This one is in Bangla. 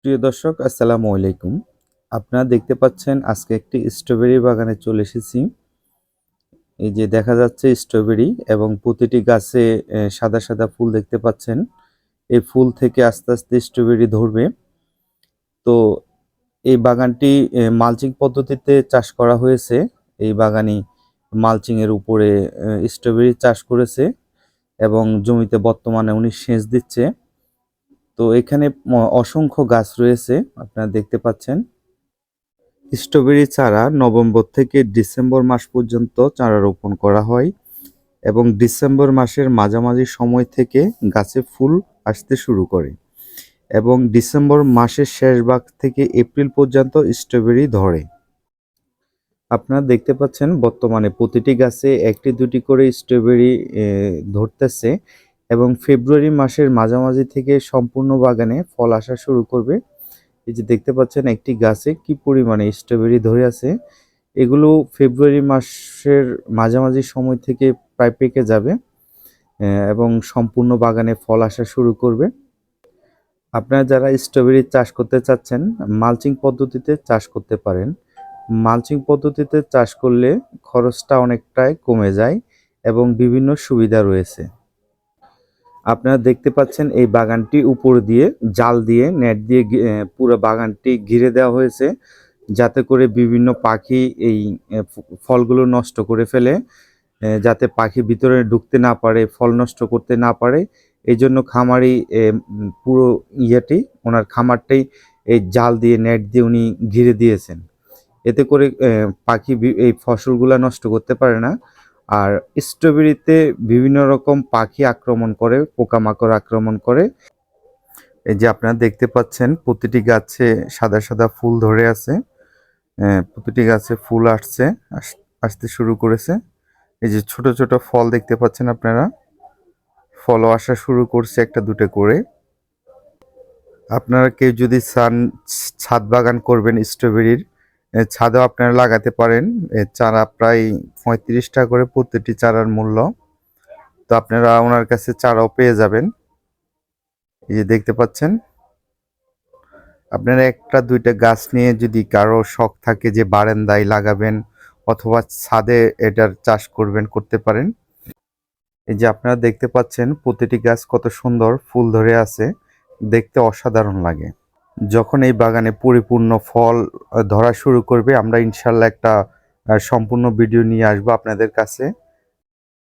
প্রিয় দর্শক আসসালামু আলাইকুম। আপনারা দেখতে পাচ্ছেন আজকে একটি স্ট্রবেরি বাগানে চলে এসেছি। এই যে দেখা যাচ্ছে স্ট্রবেরি এবং প্রতিটি গাছে সাদা সাদা ফুল দেখতে পাচ্ছেন। এই ফুল থেকে আস্তে আস্তে স্ট্রবেরি ধরবে। তো এই বাগানটি মালচিং পদ্ধতিতে চাষ করা হয়েছে। এই বাগানে মালচিং এর উপরে স্ট্রবেরি চাষ করেছে এবং জমিতে বর্তমানে উনি সেচ দিচ্ছে। তো এখানে অসংখ্য গাছ রয়েছে আপনারা দেখতে পাচ্ছেন। স্ট্রবেরি চারা নভেম্বর থেকে ডিসেম্বর মাস পর্যন্ত চারা রোপণ করা হয় এবং ডিসেম্বর মাসের মাঝামাঝি সময় থেকে গাছে ফুল আসতে শুরু করে এবং ডিসেম্বর মাসের শেষ ভাগ থেকে এপ্রিল পর্যন্ত স্ট্রবেরি ধরে। আপনারা দেখতে পাচ্ছেন বর্তমানে প্রতিটি গাছে একটি দুটি করে স্ট্রবেরি ধরতেছে এবং ফেব্রুয়ারি মাসের মাঝামাঝি থেকে সম্পূর্ণ বাগানে ফল আসা শুরু করবে। এই যে দেখতে পাচ্ছেন একটি গাছে কি পরিমাণে স্ট্রবেরি ধরে আছে। এগুলো ফেব্রুয়ারি মাসের মাঝামাঝি সময় থেকে প্রায় পেকে যাবে এবং সম্পূর্ণ বাগানে ফল আসা শুরু করবে। আপনারা যারা স্ট্রবেরি চাষ করতে চাচ্ছেন মালচিং পদ্ধতিতে চাষ করতে পারেন। মালচিং পদ্ধতিতে চাষ করলে খরচটা অনেকটাই কমে যায় এবং বিভিন্ন সুবিধা রয়েছে। আপনারা দেখতে পাচ্ছেন এই বাগানটি উপর দিয়ে জাল দিয়ে নেট দিয়ে পুরো বাগানটি ঘিরে দেওয়া হয়েছে যাতে করে বিভিন্ন পাখি এই ফলগুলো নষ্ট করে ফেলে, যাতে পাখি ভিতরে ঢুকতে না পারে, ফল নষ্ট করতে না পারে। এই জন্য খামারি পুরো ইয়েটি ওনার খামারটাই এই জাল দিয়ে নেট দিয়ে উনি ঘিরে দিয়েছেন। এতে করে পাখি এই ফসলগুলা নষ্ট করতে পারে না। আর স্ট্রবেরিতে বিভিন্ন রকম পাখি আক্রমণ করে, পোকামাকড় আক্রমণ করে। এই যে আপনারা দেখতে পাচ্ছেন প্রতিটি গাছে সাদা সাদা ফুল ধরে আছে। প্রতিটি গাছে ফুল আসতে শুরু করেছে। এই যে ছোট ছোট ফল দেখতে পাচ্ছেন আপনারা, ফলও আসা শুরু করছে একটা দুটো করে। আপনারা কেউ যদি চান ছাদ বাগান করবেন স্ট্রবেরির, ছাদেও আপনারা লাগাতে পারেন। চারা প্রায় 35 টাকা করে প্রতিটি চারার মূল্য। তো আপনারা ওনার কাছে চারাও পেয়ে যাবেন। এই যে দেখতে পাচ্ছেন, আপনারা একটা দুইটা গাছ নিয়ে যদি কারো শখ থাকে যে বারান্দায় লাগাবেন অথবা ছাদে এটার চাষ করতে পারেন। এই যে আপনারা দেখতে পাচ্ছেন প্রতিটি গাছ কত সুন্দর ফুল ধরে আছে, দেখতে অসাধারণ লাগে। যখন এই বাগানে পরিপূর্ণ ফল ধরা শুরু করবে আমরা ইনশাল্লাহ একটা সম্পূর্ণ ভিডিও নিয়ে আসবো আপনাদের কাছে।